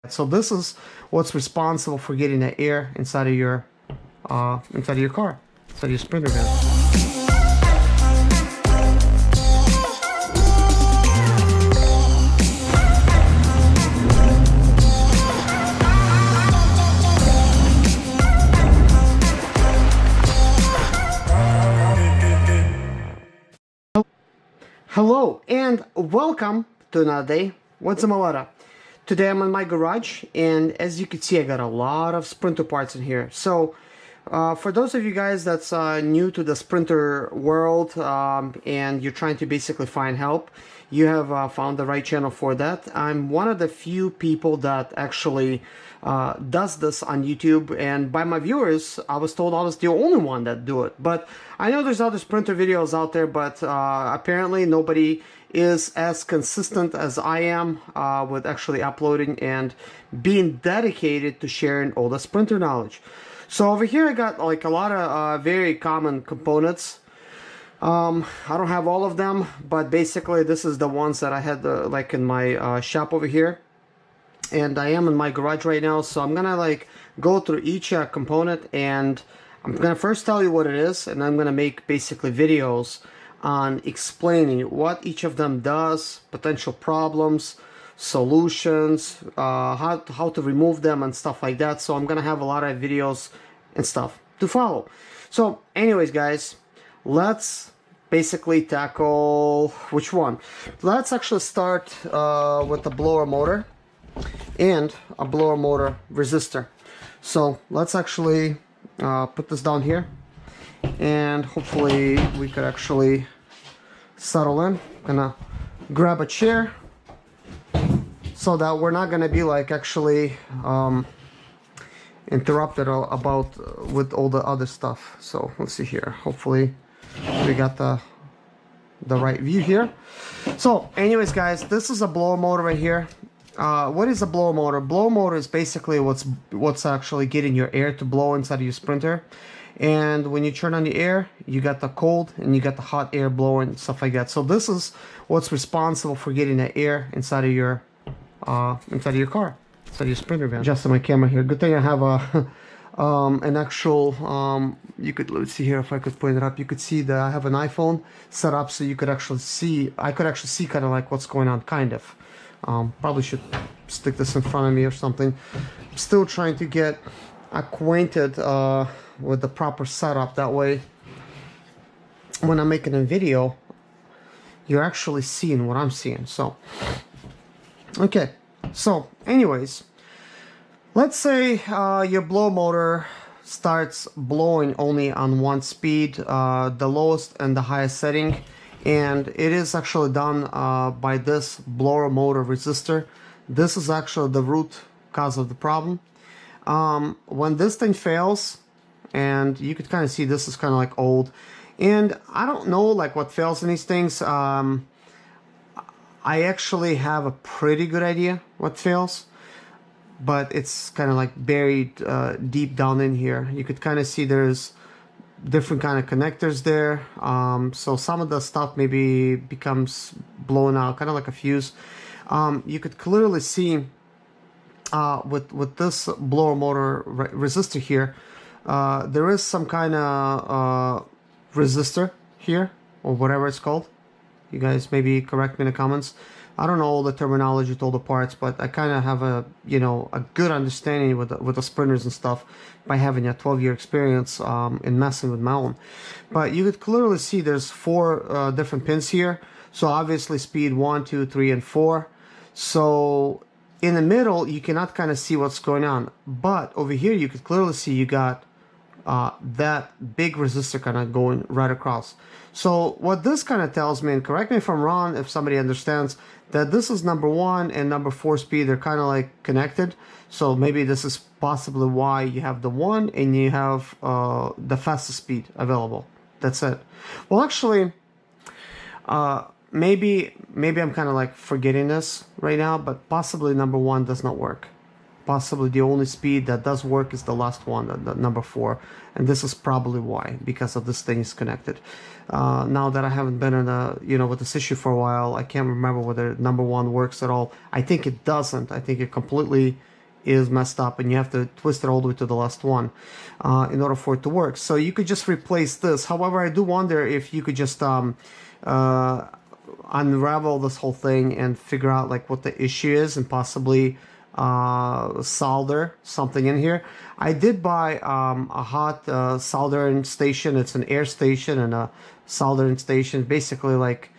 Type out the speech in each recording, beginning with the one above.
So this is what's responsible for getting the air inside of your car, inside of your sprinter van. Hello and welcome to another day with Zimaleta. Today I'm in my garage, and as you can see I got a lot of sprinter parts in here. So for those of you guys that's new to the sprinter world and you're trying to basically find help, you have found the right channel for that. I'm one of the few people that actually does this on YouTube, and by my viewers I was told I was the only one that do it. But I know there's other sprinter videos out there, but apparently nobody is as consistent as I am with actually uploading and being dedicated to sharing all the sprinter knowledge. So over here I got like a lot of very common components. I don't have all of them, but basically this is the ones that I had like in my shop over here. And I am in my garage right now, so I'm gonna like go through each component, and I'm gonna first tell you what it is, and I'm gonna make basically videos on explaining what each of them does, potential problems, solutions, how to remove them and stuff like that. So I'm gonna have a lot of videos and stuff to follow. So anyways guys, let's basically tackle which one. Let's actually start with the blower motor and a blower motor resistor. So let's actually put this down here, and hopefully we could actually settle in. Gonna grab a chair so that we're not gonna be like actually interrupted about with all the other stuff. So let's see here, hopefully we got the right view here. So anyways guys, this is a blower motor right here. What is a blower motor? Blower motor is basically what's actually getting your air to blow inside of your sprinter. And when you turn on the air, you got the cold and you got the hot air blowing, stuff like that. So this is what's responsible for getting the air inside of your car, inside of your sprinter van. Adjusting my camera here. Good thing I have a an actual you could, let's see here if I could point it up. You could see that I have an iPhone set up, so you could actually see. I could actually see kind of like what's going on, kind of. Probably should stick this in front of me or something. I'm still trying to get acquainted with the proper setup. That way, when I'm making a video, you're actually seeing what I'm seeing. So, okay. So, anyways, let's say your blower motor starts blowing only on one speed, the lowest and the highest setting. And it is actually done by this blower motor resistor. This is actually the root cause of the problem. When this thing fails, and you could kind of see this is kind of like old, and I don't know like what fails in these things. I actually have a pretty good idea what fails, but it's kind of like buried deep down in here. You could kind of see there's different kind of connectors there, so some of the stuff maybe becomes blown out, kind of like a fuse. You could clearly see with this blower motor resistor here, there is some kind of resistor here, or whatever it's called. You guys maybe correct me in the comments. I don't know all the terminology to all the parts, but I kind of have a, you know, a good understanding with the sprinters and stuff by having a 12-year experience in messing with my own. But you could clearly see there's 4 different pins here. So obviously speed 1, 2, 3, and 4. So in the middle, you cannot kind of see what's going on. But over here, you could clearly see you got that big resistor kind of going right across. So what this kind of tells me, and correct me if I'm wrong, if somebody understands, that this is number 1 and number 4 speed. They're kind of like connected. So maybe this is possibly why you have the 1 and you have the fastest speed available. That's it. Well, actually, maybe I'm kind of like forgetting this right now, but possibly number 1 does not work. Possibly the only speed that does work is the last one, the number 4, and this is probably why, because of this thing is connected. Now that I haven't been in a, with this issue for a while, I can't remember whether number 1 works at all. I think it doesn't. I think it completely is messed up and you have to twist it all the way to the last one in order for it to work. So you could just replace this. However, I do wonder if you could just unravel this whole thing and figure out like what the issue is and possibly solder something in here. I did buy a hot soldering station. It's an air station and a soldering station, basically like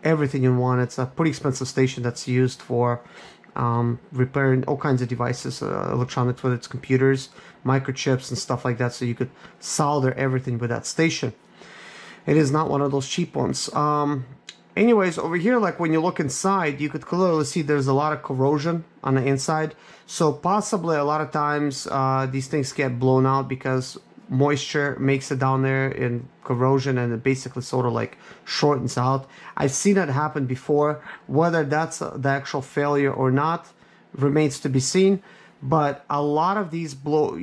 everything you want. It's a pretty expensive station that's used for repairing all kinds of devices, electronics, whether it's computers, microchips and stuff like that, so you could solder everything with that station. It is not one of those cheap ones. Anyways, over here, like when you look inside, you could clearly see there's a lot of corrosion on the inside. So possibly a lot of times these things get blown out because moisture makes it down there in corrosion, and it basically sort of like shortens out. I've seen it happen before. Whether that's the actual failure or not remains to be seen. But a lot of these blower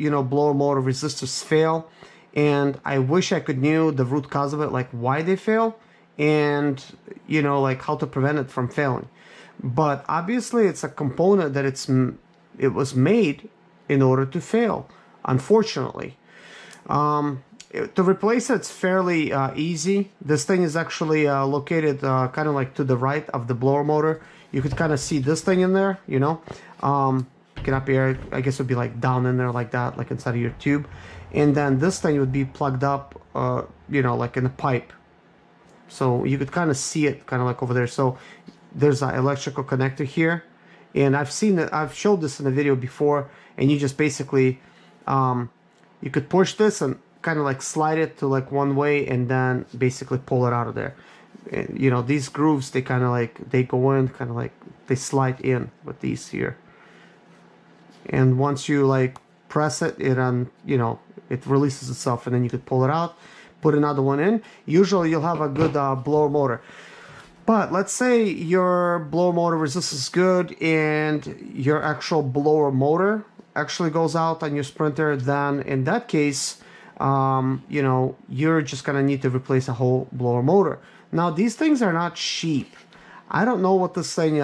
motor resistors fail, and I wish I could knew the root cause of it, like why they fail, and like how to prevent it from failing. But obviously it's a component that it was made in order to fail, unfortunately. To replace it, it's fairly easy. This thing is actually located kind of like to the right of the blower motor. You could kind of see this thing in there, get up here, I guess it would be like down in there like that, like inside of your tube. And then this thing would be plugged up, like in a pipe. So you could kind of see it kind of like over there. So there's an electrical connector here. And I've seen it, I've showed this in a video before, and you just basically, you could push this and kind of like slide it to like one way and then basically pull it out of there. And, these grooves, they kind of like, they go in, kind of like, they slide in with these here. And once you like press it, it releases itself, and then you could pull it out, put another one in. Usually you'll have a good blower motor. But let's say your blower motor resistance is good and your actual blower motor actually goes out on your Sprinter, then in that case, you're just gonna need to replace a whole blower motor. Now, these things are not cheap. I don't know what this thing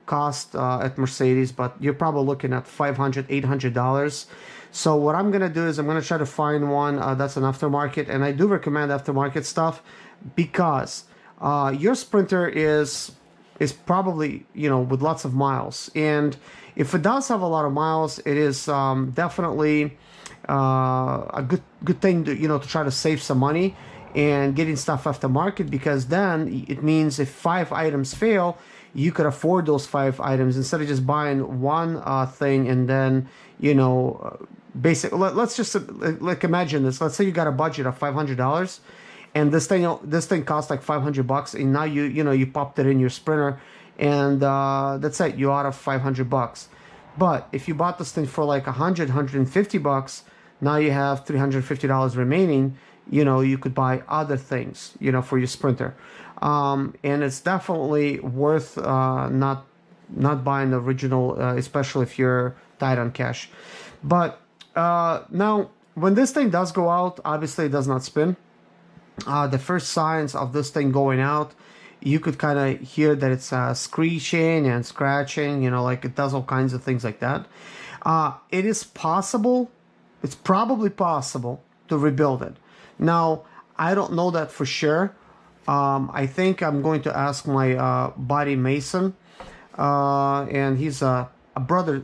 cost at Mercedes, but you're probably looking at $500, $800. So what I'm going to do is I'm going to try to find one that's an aftermarket, and I do recommend aftermarket stuff because your Sprinter is probably, with lots of miles. And if it does have a lot of miles, it is definitely a good thing to, to try to save some money and getting stuff aftermarket, because then it means if 5 items fail, you could afford those 5 items instead of just buying one thing and then, basically, let's just like imagine this. Let's say you got a budget of $500 and this thing costs like $500, and now you popped it in your Sprinter, and that's it, you're out of $500. But if you bought this thing for like $150, now you have $350 remaining. You could buy other things, for your Sprinter. And it's definitely worth not buying the original, especially if you're tight on cash. But now, when this thing does go out, obviously it does not spin. The first signs of this thing going out, you could kind of hear that it's screeching and scratching, like it does all kinds of things like that. It is possible, it's probably possible to rebuild it. Now, I don't know that for sure. I think I'm going to ask my buddy Mason, and he's a brother.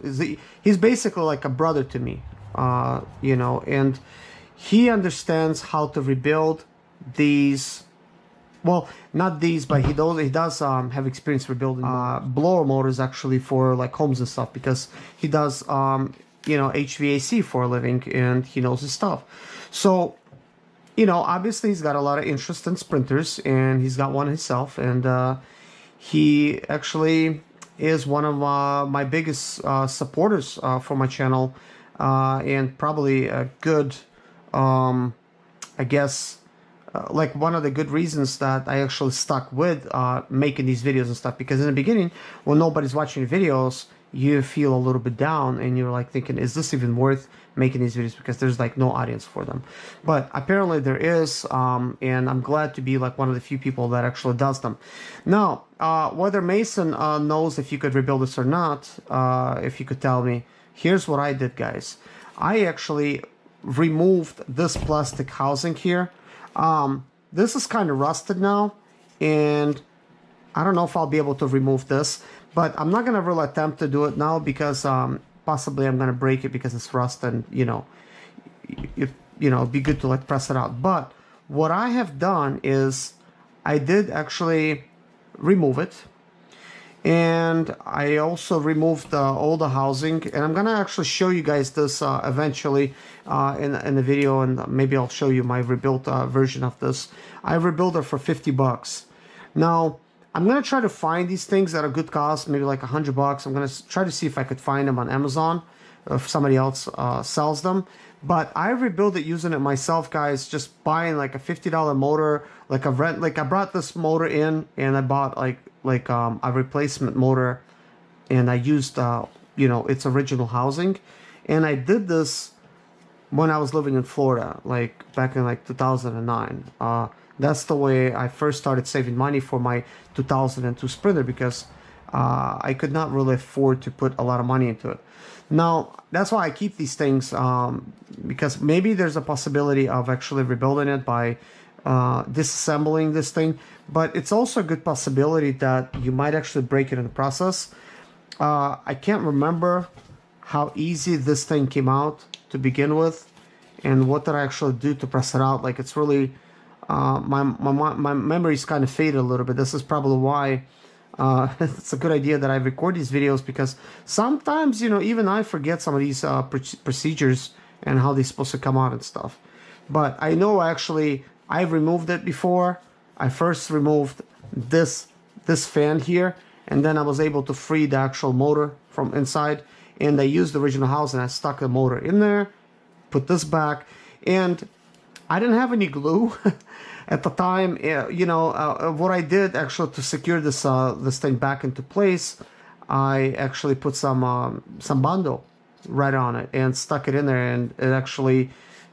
He's basically like a brother to me, and he understands how to rebuild these. Well, not these, but he does have experience rebuilding blower motors actually for like homes and stuff, because he does HVAC for a living, and he knows his stuff. So, obviously he's got a lot of interest in Sprinters, and he's got one himself, and he actually is one of my biggest supporters for my channel, and probably a good, I guess, like one of the good reasons that I actually stuck with making these videos and stuff, because in the beginning, when nobody's watching the videos, you feel a little bit down, and you're like thinking, is this even worth making these videos, because there's like no audience for them. But apparently there is, and I'm glad to be like one of the few people that actually does them. Now, whether Mason knows if you could rebuild this or not, if you could tell me, here's what I did, guys. I actually removed this plastic housing here. This is kind of rusted now, and I don't know if I'll be able to remove this, but I'm not going to really attempt to do it now because possibly I'm going to break it because it's rust, and you know, it'd be good to like press it out. But what I have done is I did actually remove it, and I also removed all the housing, and I'm gonna actually show you guys this eventually in the video, and maybe I'll show you my rebuilt version of this. I rebuilt it for 50 bucks. Now I'm gonna try to find these things at a good cost, maybe like $100. I'm gonna try to see if I could find them on Amazon, if somebody else sells them. But I rebuilt it using it myself, guys. Just buying like a $50 motor, like I brought this motor in, and I bought like a replacement motor, and I used its original housing, and I did this when I was living in Florida, like back in like 2009. That's the way I first started saving money for my 2002 Sprinter, because I could not really afford to put a lot of money into it. Now, that's why I keep these things, because maybe there's a possibility of actually rebuilding it by disassembling this thing, but it's also a good possibility that you might actually break it in the process. I can't remember how easy this thing came out to begin with, and what did I actually do to press it out. Like, it's really... my memory's kind of faded a little bit. This is probably why it's a good idea that I record these videos, because sometimes, even I forget some of these procedures and how they're supposed to come out and stuff. But I know actually I've removed it before. I first removed this fan here, and then I was able to free the actual motor from inside, and I used the original housing. I stuck the motor in there, put this back, and I didn't have any glue at the time. What I did actually to secure this thing back into place, I actually put some Bondo right on it and stuck it in there, and it actually,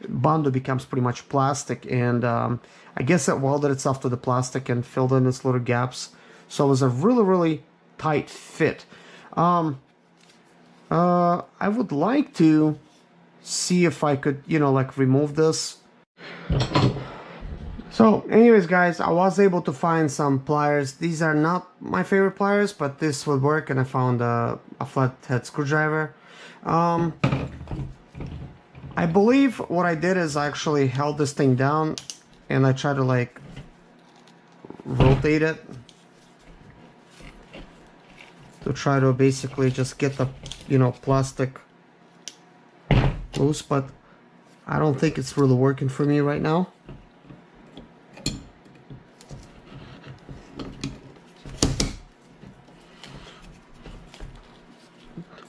Bondo becomes pretty much plastic, and I guess it welded itself to the plastic and filled in its little gaps. So it was a really, really tight fit. I would like to see if I could, like remove this. So anyways, guys, I was able to find some pliers. These are not my favorite pliers, but this would work, and I found a flathead screwdriver. I believe what I did is I actually held this thing down, and I tried to like rotate it to try to basically just get the plastic loose, but I don't think it's really working for me right now.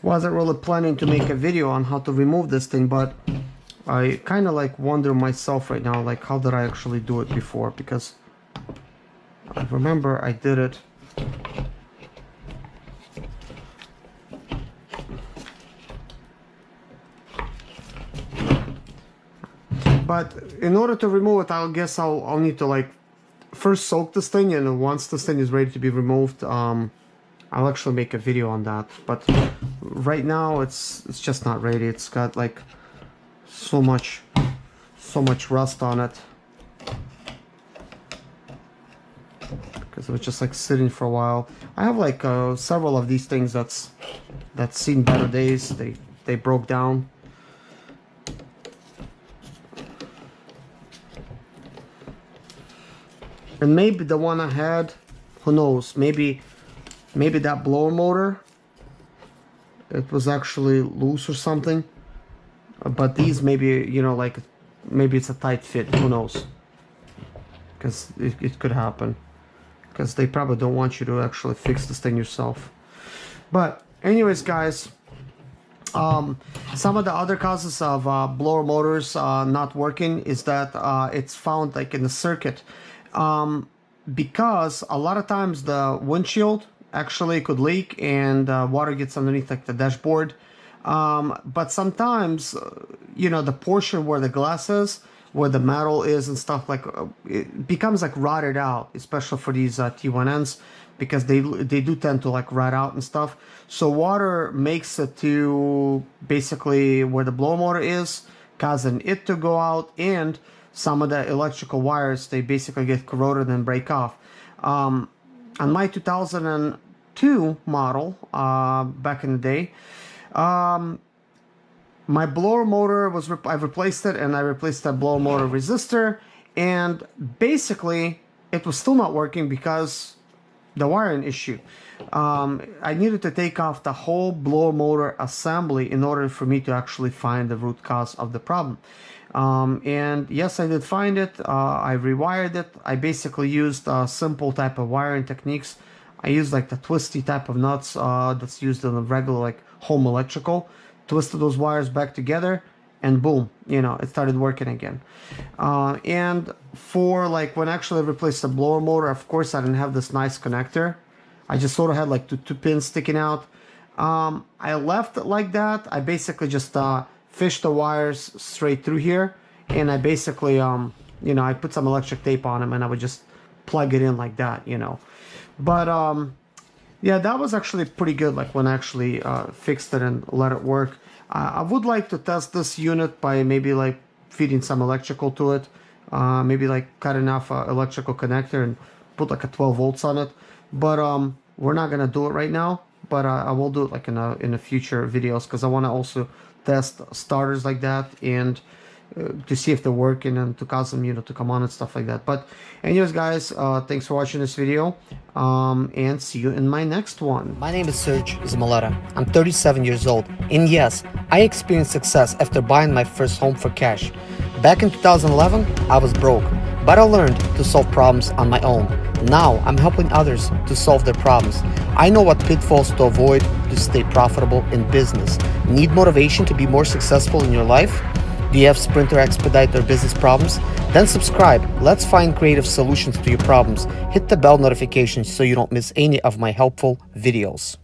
Wasn't really planning to make a video on how to remove this thing, but I kind of like wonder myself right now, like how did I actually do it before, because I remember I did it. But in order to remove it, I guess I'll need to like first soak this thing, and once this thing is ready to be removed, I'll actually make a video on that. But right now it's just not ready. It's got like so much rust on it, because it was just like sitting for a while. I have like several of these things that's seen better days. They broke down. And maybe the one I had, who knows, maybe that blower motor, it was actually loose or something. But these maybe, like, maybe it's a tight fit, who knows. Because it could happen. Because they probably don't want you to actually fix this thing yourself. But anyways, guys, some of the other causes of blower motors not working is that it's found like in the circuit. Because a lot of times the windshield actually could leak, and water gets underneath like the dashboard. But sometimes, the portion where the glass is, where the metal is and stuff, like it becomes like rotted out, especially for these T1Ns, because they do tend to like rot out and stuff. So water makes it to basically where the blower motor is, causing it to go out, and some of the electrical wires, they basically get corroded and break off. On my 2002 model, back in the day, my blower motor was, I replaced it, and I replaced that blower motor resistor, and basically it was still not working because the wiring issue. I needed to take off the whole blower motor assembly in order for me to actually find the root cause of the problem. And yes, I did find it. I rewired it. I basically used simple type of wiring techniques. I used like the twisty type of nuts that's used in a regular like home electrical. Twisted those wires back together, and boom, you know, it started working again. And for like when I actually replaced the blower motor, of course I didn't have this nice connector. I just sort of had like two pins sticking out. I left it like that. I basically just fished the wires straight through here, and I basically you know, I put some electric tape on them, and I would just plug it in like that, you know. But yeah, that was actually pretty good, like when I actually fixed it and let it work. I would like to test this unit by maybe like feeding some electrical to it, maybe like cutting off an electrical connector and put like a 12 volts on it. But we're not gonna do it right now, but I will do it like in a future videos, because I want to also test starters like that, and to see if they're working, and to cause them, you know, to come on and stuff like that. But anyways, guys, thanks for watching this video, and see you in my next one. My name is Serge Zimaleta. I'm 37 years old, and yes, I experienced success after buying my first home for cash. Back in 2011, I was broke, but I learned to solve problems on my own. Now I'm helping others to solve their problems. I know what pitfalls to avoid to stay profitable in business. Need motivation to be more successful in your life? Do you have sprint or expedite or business problems? Then subscribe. Let's find creative solutions to your problems. Hit the bell notification so you don't miss any of my helpful videos.